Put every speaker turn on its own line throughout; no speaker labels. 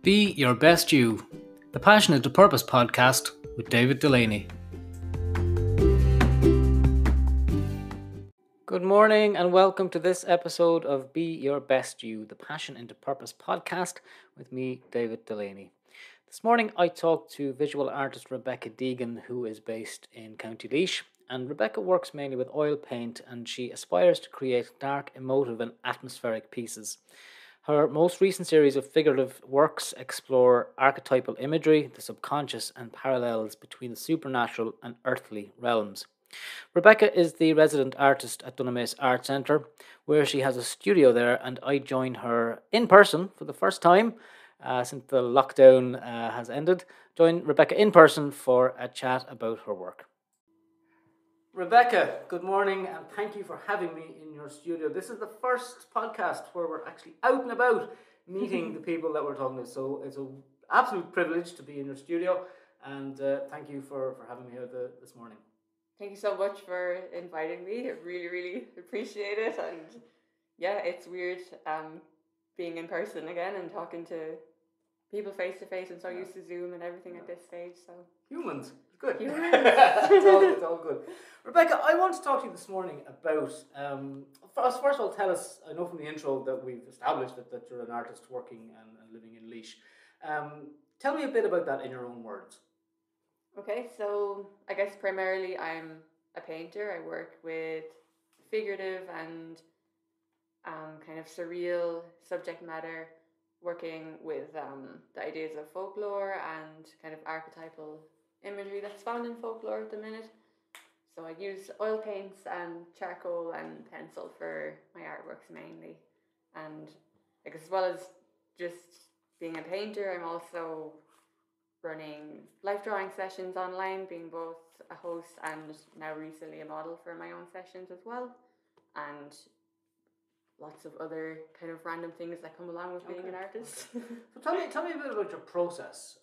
Be Your Best You, the Passionate to Purpose podcast with David Delaney. Good morning and welcome to this episode of Be Your Best You, the Passion into Purpose podcast with me, David Delaney. This morning I talked to visual artist Rebecca Deegan, who is based in County Laois, and Rebecca works mainly with oil paint and she aspires to create dark, emotive and atmospheric pieces. Her most recent series of figurative works explore archetypal imagery, the subconscious, and parallels between the supernatural and earthly realms. Rebecca is the resident artist at Dunamaise Art Centre, where she has a studio there, and I joined her in person for the first time since the lockdown has ended. Join Rebecca in person for a chat about her work. Rebecca, good morning and thank you for having me in your studio. This is the first podcast where we're actually out and about meeting the people that we're talking to, so it's an absolute privilege to be in your studio, and thank you for having me here this morning.
Thank you so much for inviting me. I really appreciate it, and yeah, it's weird being in person again and talking to people face to face. I'm so used to Zoom and everything at this stage. So
humans, good.
Humans.
it's all good. Rebecca, I want to talk to you this morning about, first of all, tell us, I know from the intro that we've established that you're an artist working and living in Laois. Tell me a bit about that in your own words.
Okay, so I guess primarily I'm a painter. I work with figurative and kind of surreal subject matter, working with the ideas of folklore and kind of archetypal imagery that's found in folklore at the minute. So I use oil paints and charcoal and pencil for my artworks mainly. And I guess as well as just being a painter, I'm also running life drawing sessions online, being both a host and now recently a model for my own sessions as well. And lots of other kind of random things that come along with being an artist.
Okay. So tell me a bit about your process.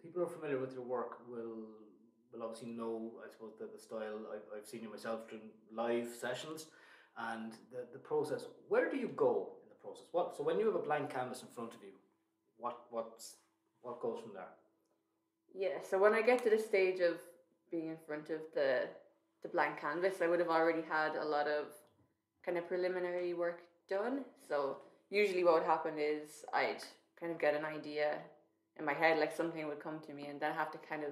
People who are familiar with your work will obviously know, I suppose, the style. I've seen you myself during live sessions, and the process. Where do you go in the process? So when you have a blank canvas in front of you, what goes from there?
Yeah, so when I get to the stage of being in front of the blank canvas, I would have already had a lot of kind of preliminary work done. So usually what would happen is I'd kind of get an idea in my head, like something would come to me, and then have to kind of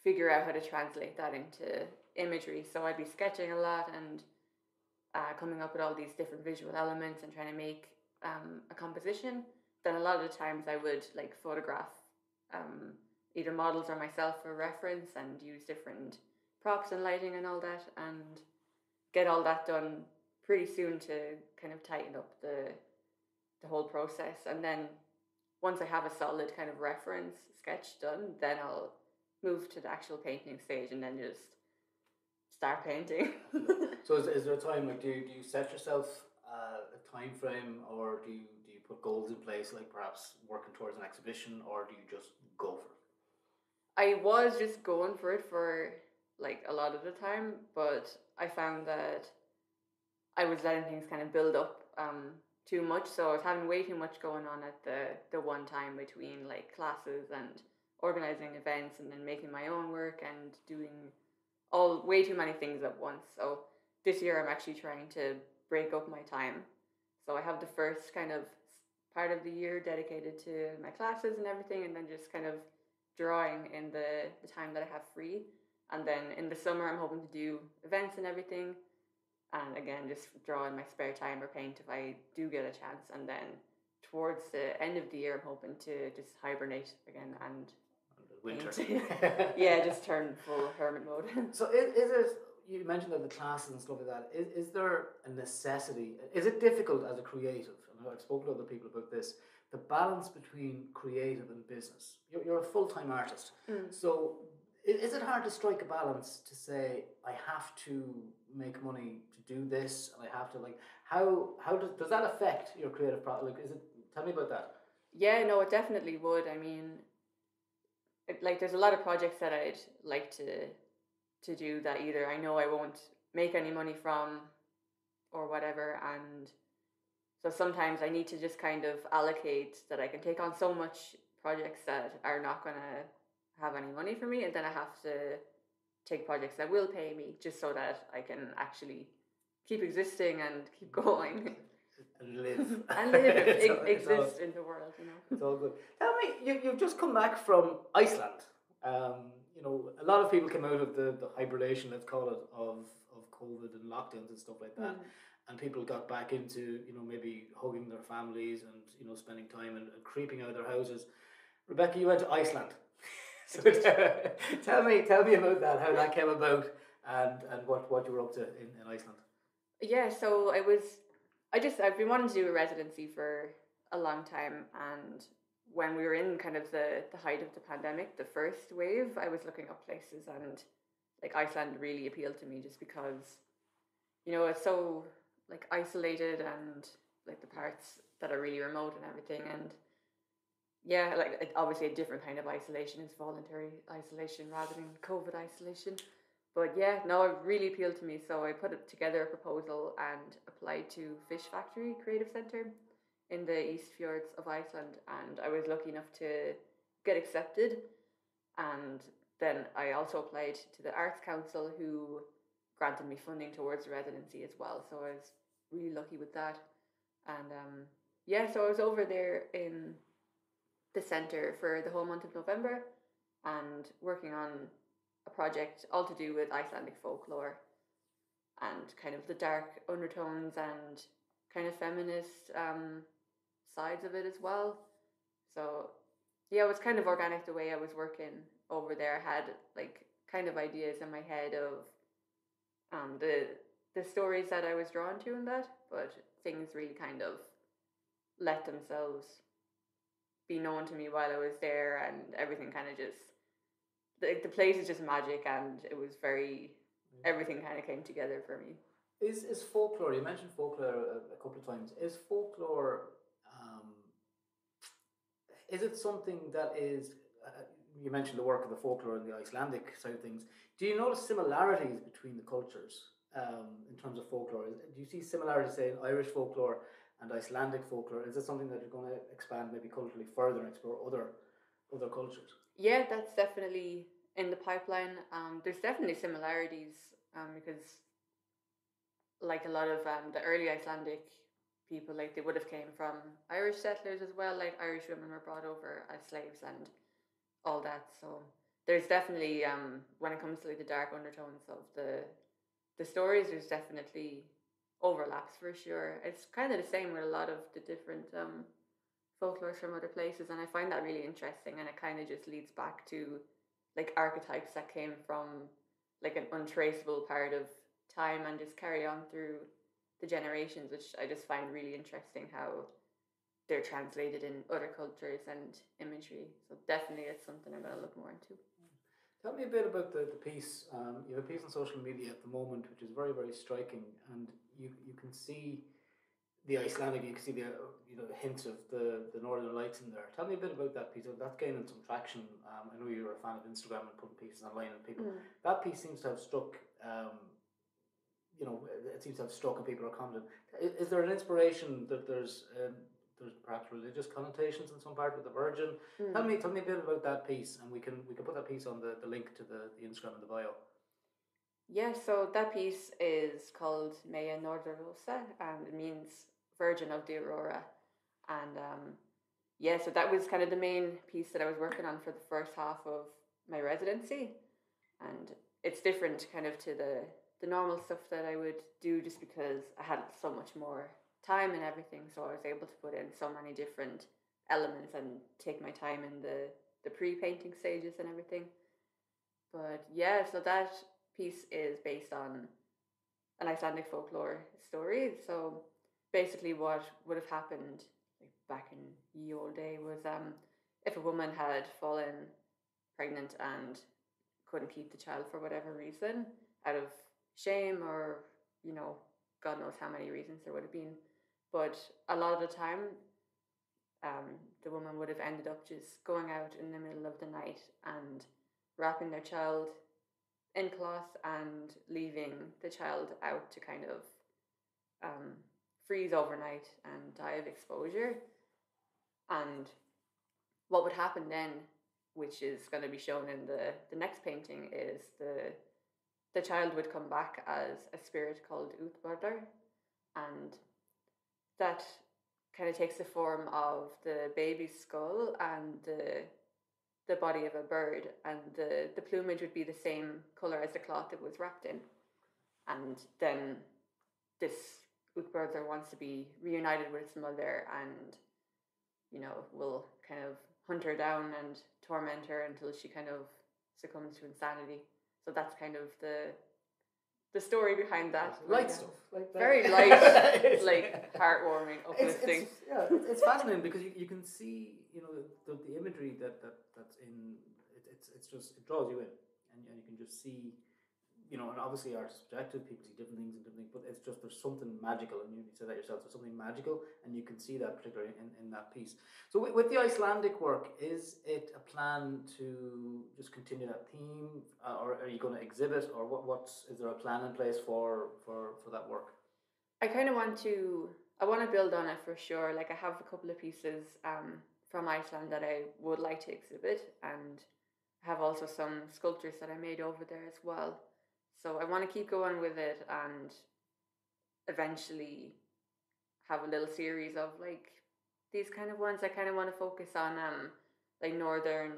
figure out how to translate that into imagery. So I'd be sketching a lot and coming up with all these different visual elements and trying to make a composition. Then a lot of the times I would like photograph either models or myself for reference and use different props and lighting and all that, and get all that done pretty soon to kind of tighten up the whole process. And then once I have a solid kind of reference sketch done, then I'll move to the actual painting stage and then just start painting.
So is there a time, like, do you set yourself a time frame, or do you put goals in place, like perhaps working towards an exhibition, or do you just go for it?
I was just going for it for like a lot of the time, but I found that I was letting things kind of build up too much. So I was having way too much going on at the one time between like classes and organizing events and then making my own work and doing way too many things at once. So this year I'm actually trying to break up my time. So I have the first kind of part of the year dedicated to my classes and everything, and then just kind of drawing in the time that I have free. And then in the summer I'm hoping to do events and everything, and again just draw in my spare time or paint if I do get a chance. And then towards the end of the year I'm hoping to just hibernate again and
winter.
Yeah, just turn full hermit mode.
So is it, you mentioned that the classes and stuff like that, is there a necessity, is it difficult as a creative, and I've spoken to other people about this, the balance between creative and business? You're a full-time artist, so is it hard to strike a balance to say, I have to make money to do this, and I have to, like, how does that affect your creative process? Like, tell me about that.
Yeah, no, it definitely would. I mean, like there's a lot of projects that I'd like to do that either I know I won't make any money from or whatever, and So sometimes I need to just kind of allocate that I can take on so much projects that are not going to have any money for me, and then I have to take projects that will pay me just so that I can actually keep existing and keep going.
And live.
And live,
It's
exist in the world, you know.
it's all good. Tell me, you've just come back from Iceland. A lot of people came out of the hibernation, let's call it, of COVID and lockdowns and stuff like that. And people got back into, maybe hugging their families and, spending time and creeping out of their houses. Rebecca, you went to Iceland. So tell me about that, how that came about, and what you were up to in Iceland.
Yeah, so I've been wanting to do a residency for a long time, and when we were in kind of the height of the pandemic, the first wave, I was looking up places, and like Iceland really appealed to me just because, it's so like isolated, and like the parts that are really remote and everything, and yeah, like obviously a different kind of isolation is voluntary isolation rather than COVID isolation. But yeah, no, it really appealed to me. So I put together a proposal and applied to Fish Factory Creative Centre in the East Fjords of Iceland. And I was lucky enough to get accepted. And then I also applied to the Arts Council, who granted me funding towards residency as well. So I was really lucky with that. And yeah, so I was over there in the centre for the whole month of November and working on a project all to do with Icelandic folklore and kind of the dark undertones and kind of feminist sides of it as well. So yeah, it was kind of organic the way I was working over there. I had like kind of ideas in my head of the stories that I was drawn to in that, but things really kind of let themselves be known to me while I was there, and everything kind of just the place is just magic, and it was very everything kind of came together for me.
Is folklore? You mentioned folklore a couple of times. Is folklore? Um, is it something that is? You mentioned the work of the folklore and the Icelandic side of things. Do you notice similarities between the cultures in terms of folklore? Do you see similarities, say, in Irish folklore and Icelandic folklore? Is it something that you're going to expand maybe culturally further and explore other cultures?
Yeah, that's definitely in the pipeline. There's definitely similarities because like a lot of the early Icelandic people, like they would have came from Irish settlers as well. Like Irish women were brought over as slaves and all that. So there's definitely when it comes to like the dark undertones of the stories, there's definitely overlaps for sure. It's kind of the same with a lot of the different folklores from other places, and I find that really interesting. And it kind of just leads back to like archetypes that came from like an untraceable part of time and just carry on through the generations, which I just find really interesting how they're translated in other cultures and imagery. So definitely it's something I'm going to look more into.
Tell me a bit about the piece. You have a piece on social media at the moment, which is very, very striking, and you can see the Icelandic. You can see the hints of the Northern Lights in there. Tell me a bit about that piece. That's gaining some traction. I know you're a fan of Instagram and putting pieces online, and people. That piece seems to have struck. It seems to have struck, and people are commenting. Is there an inspiration that there's perhaps religious connotations in some part with the Virgin? Tell me a bit about that piece, and we can put that piece on the link to the Instagram in the bio.
Yeah, so that piece is called Mea Norðurljósa, and it means Virgin of the Aurora. And yeah, so that was kind of the main piece that I was working on for the first half of my residency. And it's different kind of to the normal stuff that I would do just because I had so much more time and everything. So I was able to put in so many different elements and take my time in the pre-painting stages and everything. But yeah, so that piece is based on an Icelandic folklore story. So basically, what would have happened like back in ye old day was if a woman had fallen pregnant and couldn't keep the child for whatever reason, out of shame or God knows how many reasons there would have been, but a lot of the time, the woman would have ended up just going out in the middle of the night and wrapping their child in cloth and leaving the child out to kind of freeze overnight and die of exposure. And what would happen then, which is going to be shown in the next painting, is the child would come back as a spirit called Útbardar, and that kind of takes the form of the baby's skull and the body of a bird, and the plumage would be the same color as the cloth it was wrapped in. And then this Útbardar wants to be reunited with its mother, and will kind of hunt her down and torment her until she kind of succumbs to insanity. So that's kind of the story behind that.
Light stuff, like that.
Very light, like heartwarming, uplifting.
It's fascinating because you can see the imagery that's in it. It's just, it draws you in, and you can just see. And obviously art is subjective, people see different things and different things, but it's just, there's something magical, and you said that yourself, there's something magical, and you can see that particularly in that piece. So with the Icelandic work, is it a plan to just continue that theme, or are you going to exhibit, or is there a plan in place for that work?
I kind of want to build on it for sure. Like, I have a couple of pieces from Iceland that I would like to exhibit, and I have also some sculptures that I made over there as well. So I want to keep going with it and eventually have a little series of like these kind of ones. I kind of want to focus on like Northern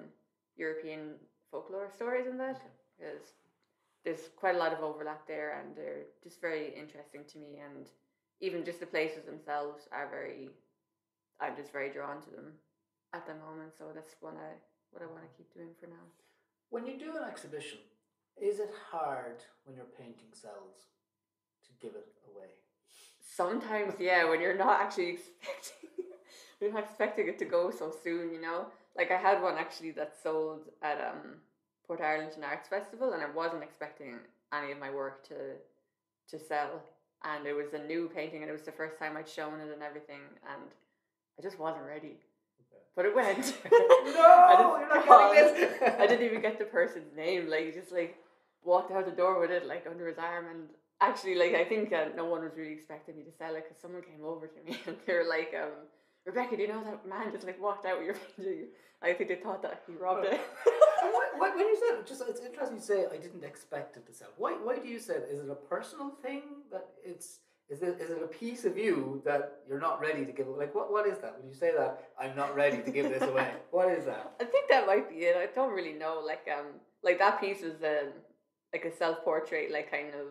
European folklore stories in that, because there's quite a lot of overlap there, and they're just very interesting to me, and even just the places themselves are I'm just very drawn to them at the moment. So that's what I want to keep doing for now.
When you do an exhibition, is it hard when you're painting cells to give it away?
Sometimes, yeah, when you're not actually expecting it to go so soon, Like, I had one actually that sold at Port Ireland Arts Festival, and I wasn't expecting any of my work to sell. And it was a new painting, and it was the first time I'd shown it and everything, and I just wasn't ready. But it went.
No, you're not getting this.
I didn't even get the person's name. Like, he just like walked out the door with it like under his arm, and actually, like, I think no one was really expecting me to sell it, because someone came over to me and they were like, Rebecca, do you know that man just like walked out with your painting? I think they thought that he robbed it.
When you said, it's interesting you say I didn't expect it to sell. Why do you say that? Is it a personal thing that is it a piece of you that you're not ready to give? Like, what is that? When you say that, I'm not ready to give this away, what is that?
I think that might be it. I don't really know. Like that piece was like a self-portrait, like kind of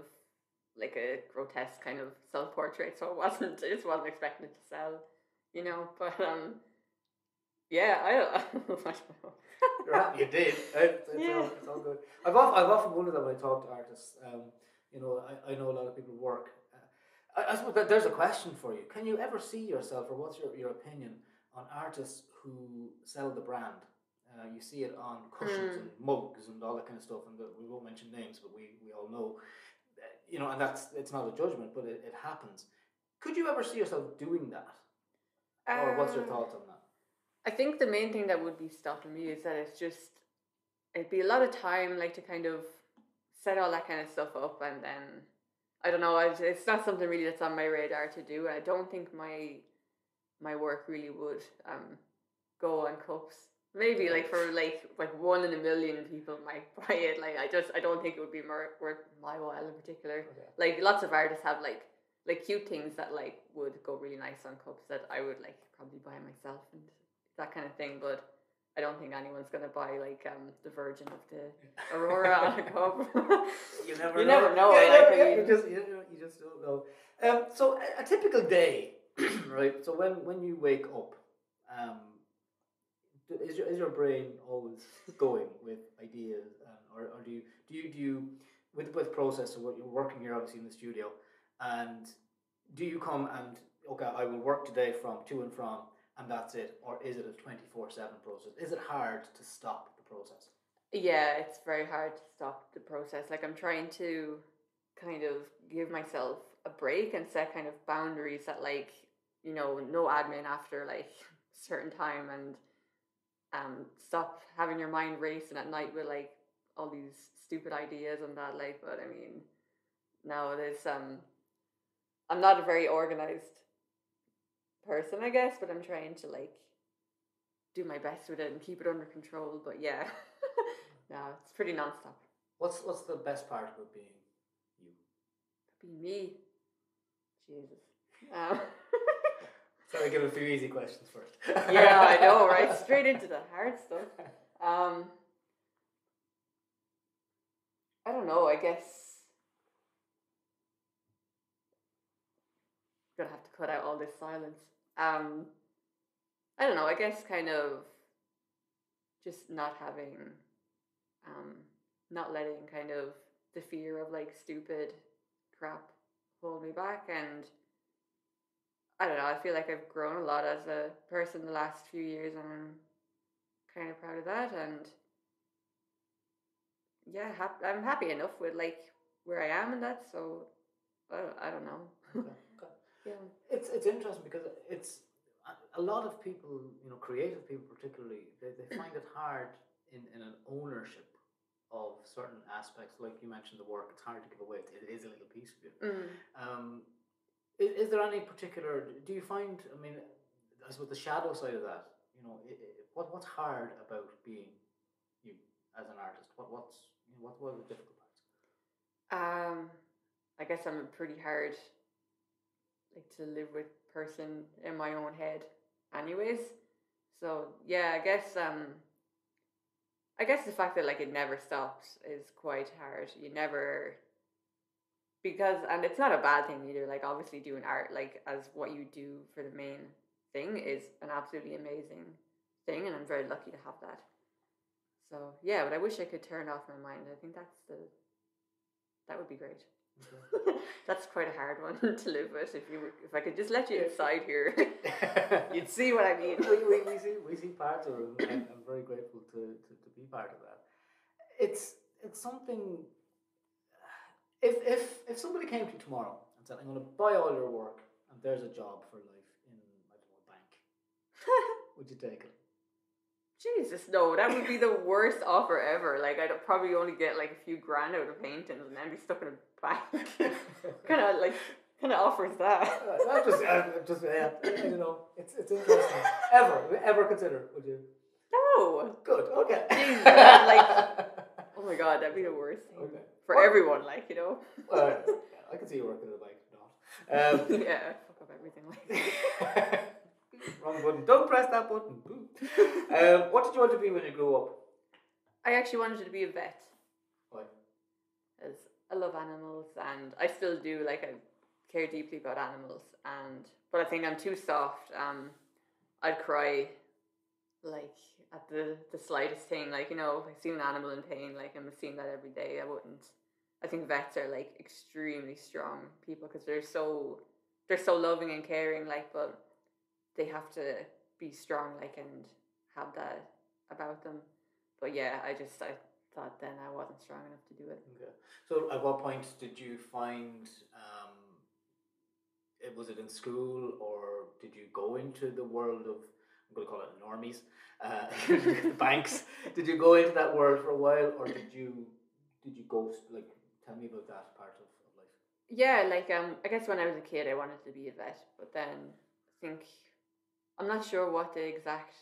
like a grotesque kind of self-portrait. So I just wasn't expecting it to sell, But yeah, I don't know.
You're happy you did. It's all good. I've often wondered that when I talk to artists. I know a lot of people work. I suppose that there's a question for you. Can you ever see yourself, or what's your opinion on artists who sell the brand? You see it on cushions and mugs and all that kind of stuff, and we won't mention names, but we all know, and it's not a judgment, but it happens. Could you ever see yourself doing that? Or what's your thoughts on that?
I think the main thing that would be stopping me is that it'd be a lot of time, like, to kind of set all that kind of stuff up, and then I don't know. It's not something really that's on my radar to do. I don't think my work really would go on cups. Maybe like for like 1 in a million people might buy it. Like, I don't think it would be worth my while in particular. Okay. Like, lots of artists have like cute things that like would go really nice on cups that I would like probably buy myself and that kind of thing. But I don't think anyone's gonna buy like the Virgin of the Aurora on a cup.
You never
know.
You just don't know. So a typical day, right? So when you wake up, is your brain always going with ideas, or do you with process? So what you're working here, obviously in the studio, and do you come and okay, I will work today from to and from, and that's it, or is it a 24/7 process? Is it hard to stop the process?
Yeah, it's very hard to stop the process. Like, I'm trying to kind of give myself a break and set kind of boundaries that, like, no admin after like a certain time, and stop having your mind racing at night with like all these stupid ideas and that. Like, but I mean, no, there's I'm not a very organized person, I guess, but I'm trying to like do my best with it and keep it under control. But yeah, no, it's pretty nonstop.
What's the best part about being you?
Be me, Jesus. Um,
Sorry, give a few easy questions first.
yeah, I know, right? Straight into the hard stuff. I don't know. I guess I'm gonna have to cut out all this silence. I don't know. I guess kind of just not having, not letting kind of the fear of like stupid crap hold me back. And I don't know. I feel like I've grown a lot as a person the last few years, and I'm kind of proud of that. And yeah, I'm happy enough with like where I am and that. So I don't know.
Okay, okay.
Yeah.
It's interesting because it's a lot of people, creative people particularly, they find it hard in an ownership of certain aspects. Like you mentioned, the work, it's hard to give away. It is a little piece of you. Is there any particular? Do you find? I mean, I suppose the shadow side of that. What's hard about being you as an artist? What are the difficult parts?
I guess I'm a pretty hard like to live with person in my own head, anyways. So yeah, I guess the fact that like it never stops is quite hard. You never because and it's not a bad thing either. Like obviously doing art like as what you do for the main thing is an absolutely amazing thing, and I'm very lucky to have that. So yeah, but I wish I could turn off my mind. I think that would be great. Okay. That's quite a hard one to live with. If I could just let you inside here, you'd see what I mean.
we see parts of it, and I'm very grateful to be part of that. It's something. If somebody came to you tomorrow and said, "I'm going to buy all your work and there's a job for life in I don't know a bank," would you take it?
Jesus, no, that would be the worst offer ever. Like, I'd probably only get like a few grand out of paintings and then be stuck in a bank. kind of offers that.
just yeah, it's interesting. Ever consider? Would you?
No.
Good. Okay.
Jesus, like, oh my God, that'd be the worst thing for everyone. Like,
I can see you working in a bank. Not.
Yeah, fuck up everything like that.
Wrong button. Don't press that button. What did you want to be when you grew up?
I actually wanted to be a vet.
Why?
As I love animals, and I still do. Like I care deeply about animals, but I think I'm too soft. I'd cry, like at the slightest thing. Like if I see an animal in pain, like I'm seeing that every day. I wouldn't. I think vets are like extremely strong people because they're so loving and caring. Like, but they have to be strong, like, and have that about them. But yeah, I thought then I wasn't strong enough to do it.
Okay. So at what point did you find, was it in school or did you go into the world of, I'm going to call it normies, the banks? Did you go into that world for a while or did you go, like, tell me about that part of life?
Yeah, like, I guess when I was a kid I wanted to be a vet, but then I think I'm not sure what the exact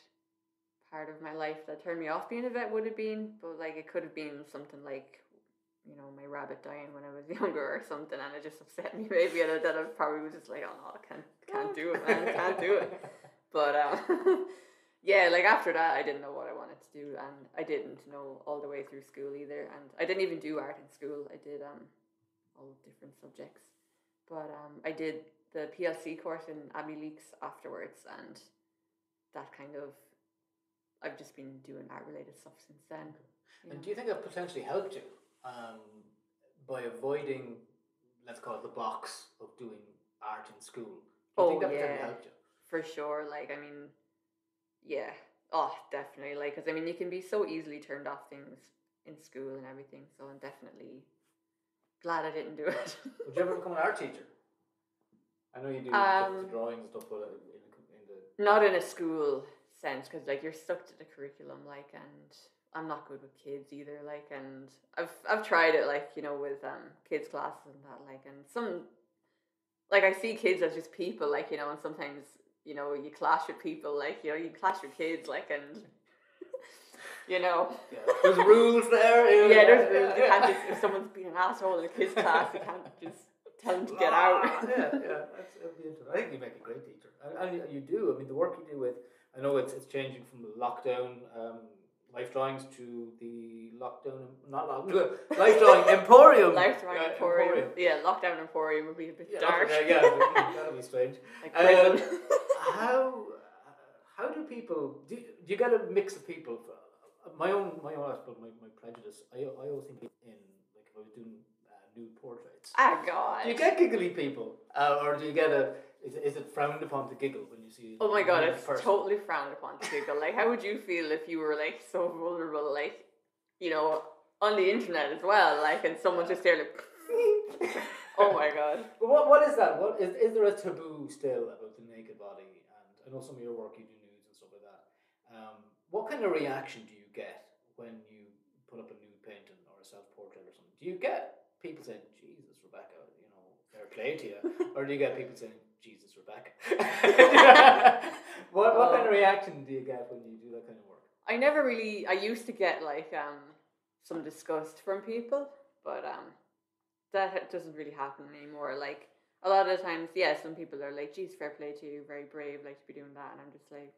part of my life that turned me off being a vet would have been, but like it could have been something like, my rabbit dying when I was younger or something, and it just upset me maybe, and then I probably was just like, oh no, I can't do it, man, can't do it. But yeah, like after that, I didn't know what I wanted to do, and I didn't know all the way through school either, and I didn't even do art in school. I did all different subjects, but I did the PLC course in Abbey Leaks afterwards, and that kind of, I've just been doing art related stuff since then.
And do you think that potentially helped you by avoiding, let's call it the box of doing art in school? Do you think that potentially helped you?
For sure. Like, I mean, yeah. Oh, definitely. Like, because I mean, you can be so easily turned off things in school and everything. So I'm definitely glad I didn't do it.
Would you ever become an art teacher? I know you do the drawings and stuff, but
not in a school sense, because like you're stuck to the curriculum, like, and I'm not good with kids either, like, and I've tried it, like, with kids classes and that, like, and some, like, I see kids as just people, like, and sometimes you know, you clash with people, like, you know, you clash with kids, like, and, you know.
Yeah. There's rules there.
Yeah, there's rules. You can't just, if someone's being an asshole in a kids class, you can't just tell them to get out.
Yeah, that'd be interesting. I think you make a great teacher, and you do. I mean, the work you do with, I know it's changing from the lockdown life drawings to the lockdown, not lockdown, life drawing emporium.
Life drawing emporium. Yeah, lockdown emporium would be a bit dark.
Yeah, that'd be strange.
Like prison.
How do people do you get a mix of people? My own I suppose my prejudice. I always think in like if I was doing nude portraits.
Ah, God.
Do you get giggly people, or do you get is it frowned upon to giggle when you see?
Oh my God, it's totally frowned upon to giggle. Like, how would you feel if you were like so vulnerable, like, you know, on the internet as well, like, and someone's just there like. Oh my God.
But what is that? What is there a taboo still about the naked body? And I know some of your work you do nudes and stuff like that. What kind of reaction do you get when you put up a nude painting or a self-portrait or something? Do you get people saying, "Jesus, Rebecca, you know, fair play to you," or do you get people saying, "Jesus, Rebecca"? What kind of reaction do you get when you do that kind of work?
I used to get like some disgust from people, but that doesn't really happen anymore. Like, a lot of the times, yeah, some people are like, "Geez, fair play to you, very brave, like, to be doing that," and I'm just like,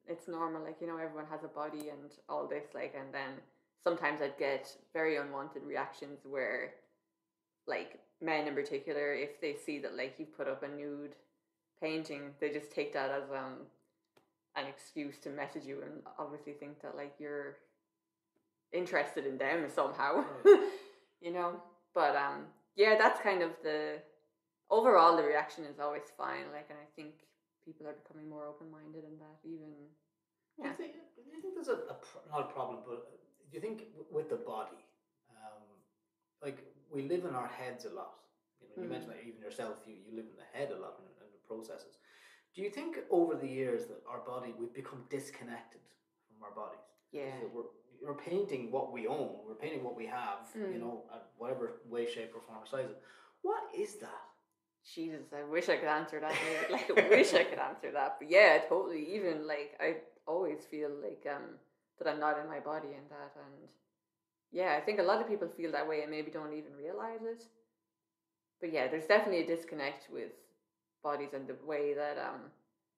it's normal, like, you know, everyone has a body and all this, like, and then sometimes I'd get very unwanted reactions where, like, men in particular, if they see that, like, you put up a nude painting, they just take that as an excuse to message you and obviously think that, like, you're interested in them somehow. You know. But yeah, that's kind of overall the reaction is always fine, like, and I think people are becoming more open-minded in that, even. Yeah.
Do you think there's not a problem, but do you think with the body, like, we live in our heads a lot? You mentioned that even yourself, you live in the head a lot in the processes. Do you think over the years that our body, we've become disconnected from our bodies?
Yeah.
We're painting what we own. We're painting what we have, you know, at whatever way, shape, or form or size. What is that?
Jesus, I wish I could answer that, David. Like, I wish I could answer that. But yeah, totally. Even, like, I always feel like that I'm not in my body and that. And yeah, I think a lot of people feel that way and maybe don't even realize it. But yeah, there's definitely a disconnect with bodies and the way that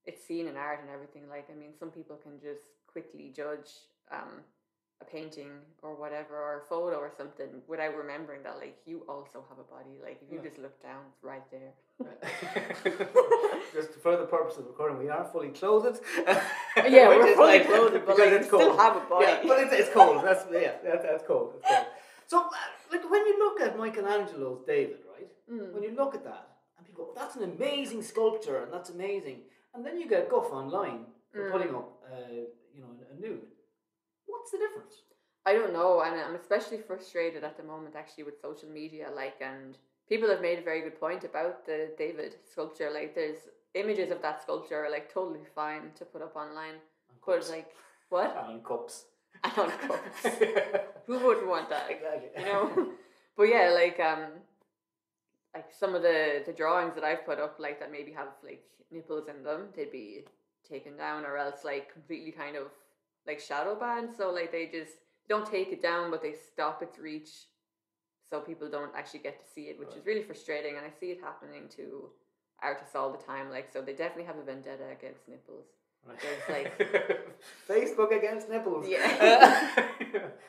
it's seen in art and everything. Like, I mean, some people can just quickly judge a painting or whatever, or a photo or something, without remembering that, like, you also have a body. Like, if you just look down, it's right there.
Just for the purpose of recording, we are fully clothed.
Yeah, we're fully clothed, but like, you still have a body.
Yeah, but it's cold. That's cold. It's cold. So, like, when you look at Michelangelo's David, right? When you look at that, and people go, "That's an amazing sculpture, and that's amazing," and then you get guff online for putting up, you know, a nude. What's the difference?
I don't know, and I'm especially frustrated at the moment, actually, with social media. Like, and people have made a very good point about the David sculpture. Like, there's images of that sculpture are, like, totally fine to put up online. But, like, what?
And on cups.
And on cups. Who wouldn't want that?
Exactly.
You know? But yeah, like some of the drawings that I've put up, like, that maybe have, like, nipples in them, they'd be taken down, or else, like, completely kind of, like, shadow banned. So, like, they just don't take it down, but they stop its reach so people don't actually get to see it, which is really frustrating. And I see it happening to artists all the time. Like, so they definitely have a vendetta against nipples.
Right.
There's, like,
Facebook against nipples.
Yeah.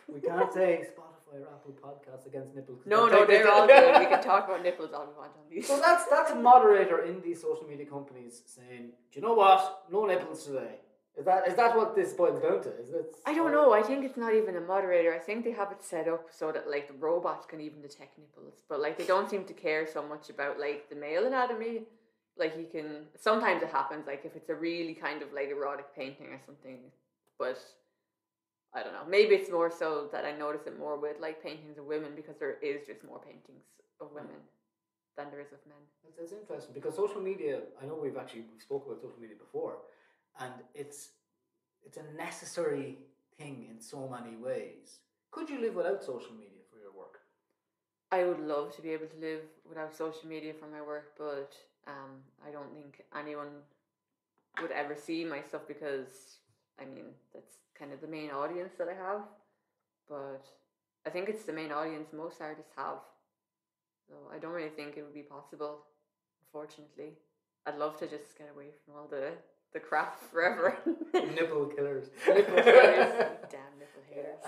We can't say Spotify or Apple Podcasts against nipples.
No, they're all good. We can talk about nipples all we want on these.
So that's a moderator in these social media companies saying, "Do you know what? No nipples today." Is that what this boils down to? Is it?
I don't know. I think it's not even a moderator. I think they have it set up so that, like, the robots can even detect nipples, but, like, they don't seem to care so much about, like, the male anatomy. Like, you can, sometimes it happens, like, if it's a really kind of, like, erotic painting or something, but I don't know. Maybe it's more so that I notice it more with, like, paintings of women, because there is just more paintings of women than there is of men.
That's interesting, because social media, I know we've spoken about social media before, and it's a necessary thing in so many ways. Could you live without social media for your work?
I would love to be able to live without social media for my work, but I don't think anyone would ever see my stuff because I mean that's kind of the main audience that I have. But I think it's the main audience most artists have. So I don't really think it would be possible, unfortunately. I'd love to just get away from all the crap forever.
Nipple killers.
Nipple haters. Damn nipple haters.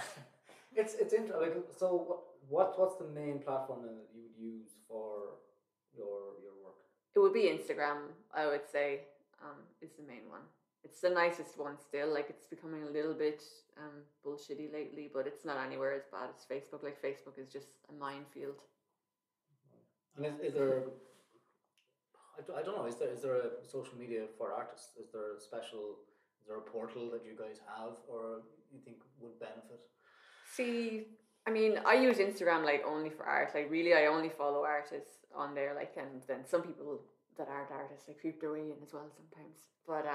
It's interesting. Like, so what's the main platform that you would use for your work?
It would be Instagram, I would say, is the main one. It's the nicest one still. Like it's becoming a little bit bullshitty lately, but it's not anywhere as bad as Facebook. Like Facebook is just a minefield.
And is there? I don't know. Is there a social media for artists? Is there a special? Is there a portal that you guys have, or you think would benefit?
See, I mean, I use Instagram like only for art. Like really, I only follow artists on there. Like, and then some people that aren't artists like creep their way in as well sometimes. But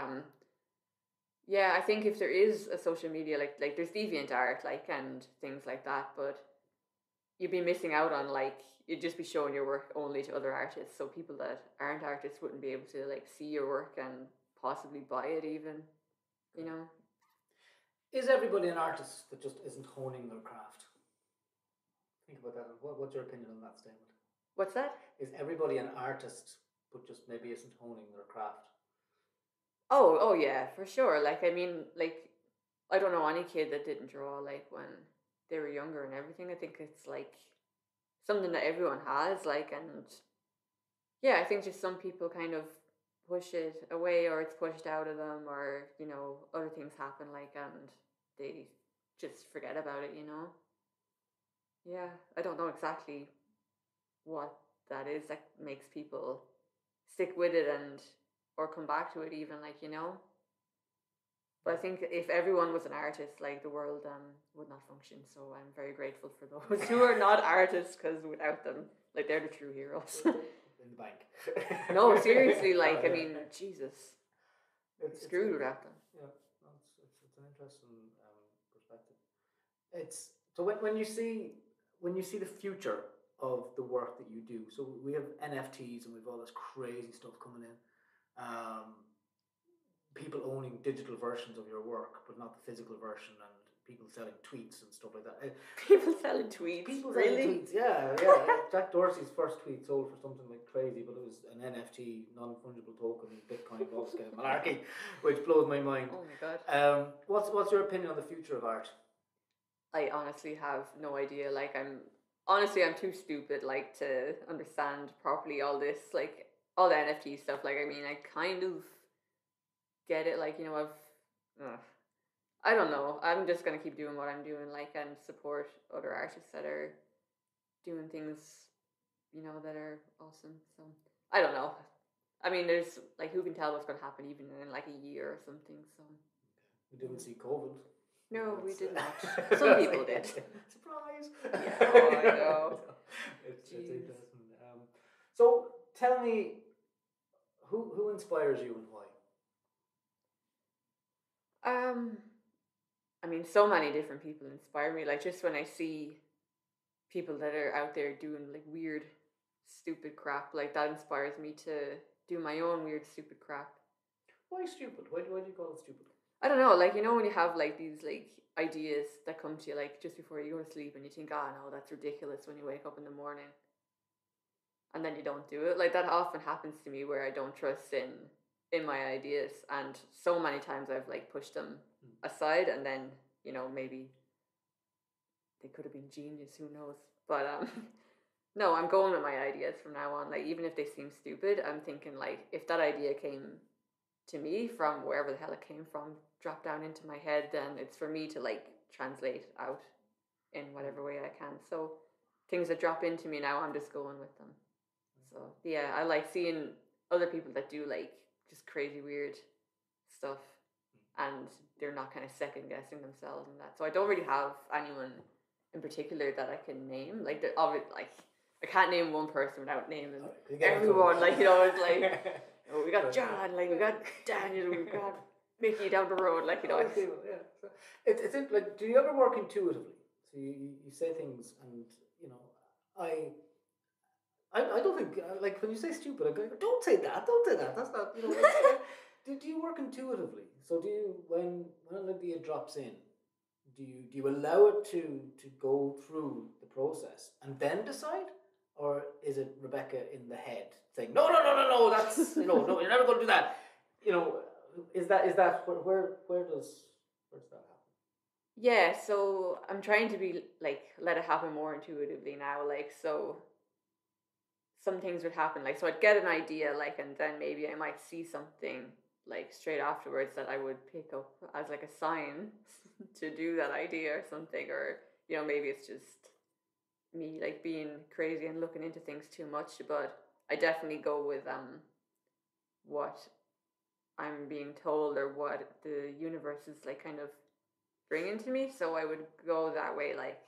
yeah, I think if there is a social media like there's deviant art like and things like that, but you'd be missing out on like you'd just be showing your work only to other artists, so people that aren't artists wouldn't be able to like see your work and possibly buy it even, you know.
Is everybody an artist that just isn't honing their craft? Think about that. What's your opinion on that statement?
What's that?
Is everybody an artist but just maybe isn't honing their craft?
Oh yeah, for sure. Like I mean, like I don't know any kid that didn't draw like when they were younger and everything. I think it's like something that everyone has, like, and yeah, I think just some people kind of push it away or it's pushed out of them or, you know, other things happen like and they just forget about it, you know. Yeah, I don't know exactly what that is that makes people stick with it and or come back to it even like, you know. But I think if everyone was an artist, like the world would not function. So I'm very grateful for those who are not artists because without them, like they're the true heroes.
In the bank.
No, seriously, like I mean, Jesus,
It's
screwed without them.
Yeah, no, it's an interesting perspective. It's so when you see the future of the work that you do. So we have NFTs and we've all this crazy stuff coming in. People owning digital versions of your work, but not the physical version, and people selling tweets and stuff like that.
People selling tweets.
People
really?
selling tweets, yeah. Jack Dorsey's first tweet sold for something like crazy, but it was an NFT, non-fungible token, Bitcoin blockchain malarkey, which blows my mind.
Oh my god.
What's your opinion on the future of art?
I honestly have no idea. Like I'm too stupid like to understand properly all this, like all the NFT stuff. Like I mean, I kind of get it. Like you know, I don't know. I'm just gonna keep doing what I'm doing, like, and support other artists that are doing things, you know, that are awesome. So I don't know. I mean, there's like who can tell what's gonna happen even in like a year or something. So
we didn't see COVID.
No, we did not. Some people did.
Surprise!
Yeah, oh, I know.
It's interesting. So tell me, who inspires you and why?
I mean, so many different people inspire me. Like just when I see people that are out there doing like weird, stupid crap, like that inspires me to do my own weird, stupid crap.
Why stupid? Why do you call it stupid?
I don't know. Like you know when you have like these like ideas that come to you like just before you go to sleep, and you think, "Ah, no, that's ridiculous." When you wake up in the morning, and then you don't do it. Like that often happens to me where I don't trust in my ideas, and so many times I've like pushed them aside, and then you know maybe they could have been genius, who knows. But no, I'm going with my ideas from now on. Like even if they seem stupid, I'm thinking like if that idea came to me from wherever the hell it came from, drop down into my head, then it's for me to like translate out in whatever way I can. So things that drop into me now, I'm just going with them. So yeah, I like seeing other people that do like just crazy weird stuff, and they're not kind of second guessing themselves and that. So I don't really have anyone in particular that I can name. Like they're obviously like I can't name one person without naming everyone. Like you know, it's like oh, we got John, like we got Daniel, we got Mickey down the road. Like you know,
yeah. So it's like, do you ever work intuitively? So you say things, and you know, I don't think like when you say stupid, I go, don't say that. That's not, you know. Do you work intuitively? So do you, when an idea drops in, do you allow it to go through the process and then decide, or is it Rebecca in the head saying no, that's no, you're never going to do that? You know, is that where does that happen?
Yeah, so I'm trying to be like let it happen more intuitively now. Like, so some things would happen. Like, so I'd get an idea, like, and then maybe I might see something like straight afterwards that I would pick up as like a sign to do that idea or something. Or, you know, maybe it's just me like being crazy and looking into things too much. But I definitely go with what I'm being told or what the universe is like kind of bringing to me. So I would go that way, like,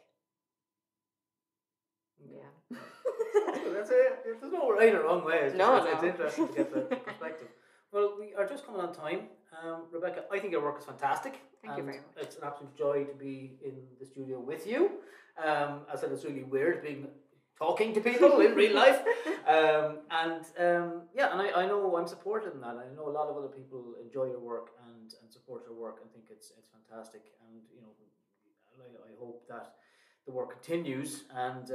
yeah.
That's it. There's no right or wrong way. It's
No.
interesting to get the perspective. Well, we are just coming on time. Rebecca, I think your work is fantastic.
Thank you very much.
It's an absolute joy to be in the studio with you. I said it's really weird being talking to people in real life. Yeah, and I know I'm supported in that. I know a lot of other people enjoy your work and support your work and think it's fantastic. And you know, I hope that the work continues, and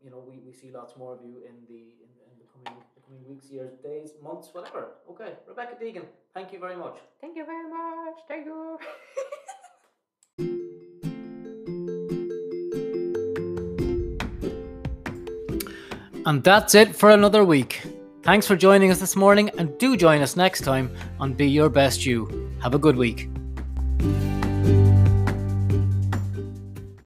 you know, we see lots more of you in the coming weeks, years, days, months, whatever. Okay, Rebecca Deegan, thank you very much.
Thank you very much. Thank you.
And that's it for another week. Thanks for joining us this morning, and do join us next time on Be Your Best You. Have a good week.